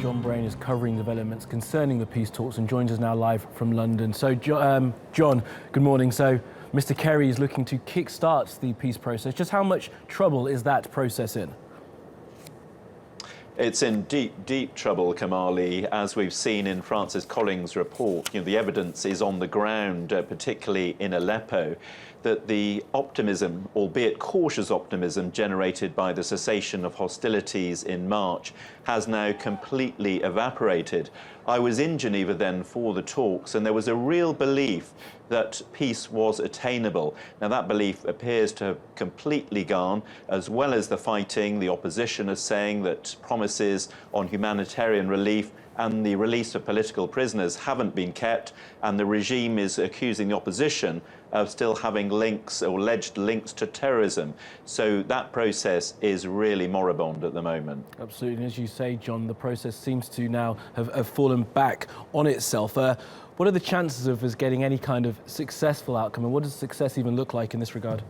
John Brain is covering developments concerning the peace talks and joins us now live from London. So, John, good morning. So, Mr. Kerry is looking to kick-start the peace process. Just how much trouble is that process in? It's in deep, deep trouble, Kamali, as we've seen in Francis Collins' report. The evidence is on the ground, particularly in Aleppo, that the optimism, albeit cautious optimism, generated by the cessation of hostilities in March has now completely evaporated. I was in Geneva then for the talks, and there was a real belief that peace was attainable. Now, that belief appears to have completely gone, as well as the fighting. The opposition is saying that promises on humanitarian relief and the release of political prisoners haven't been kept, and the regime is accusing the opposition of still having links or alleged links to terrorism. So that process is really moribund at the moment. Absolutely. And as you say, John, the process seems to now have fallen back on itself. What are the chances of us getting any kind of successful outcome, and what does success even look like in this regard?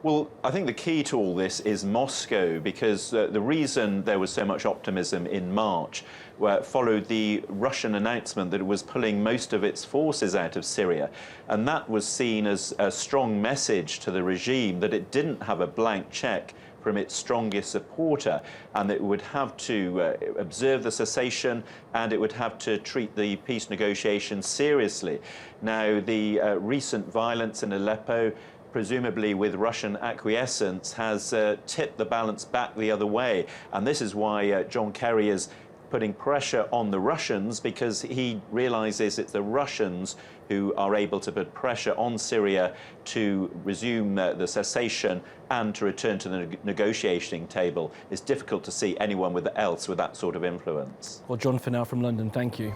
Well, I think the key to all this is Moscow, because the reason there was so much optimism in March followed the Russian announcement that it was pulling most of its forces out of Syria. And that was seen as a strong message to the regime that it didn't have a blank check from its strongest supporter, and it would have to observe the cessation, and it would have to treat the peace negotiations seriously. Now, the recent violence in Aleppo, presumably with Russian acquiescence, has tipped the balance back the other way. And this is why John Kerry is putting pressure on the Russians, because he realizes it's the Russians who are able to put pressure on Syria to resume the cessation and to return to the negotiating table. It's difficult to see anyone else with that sort of influence. Well, John, for now from London, thank you.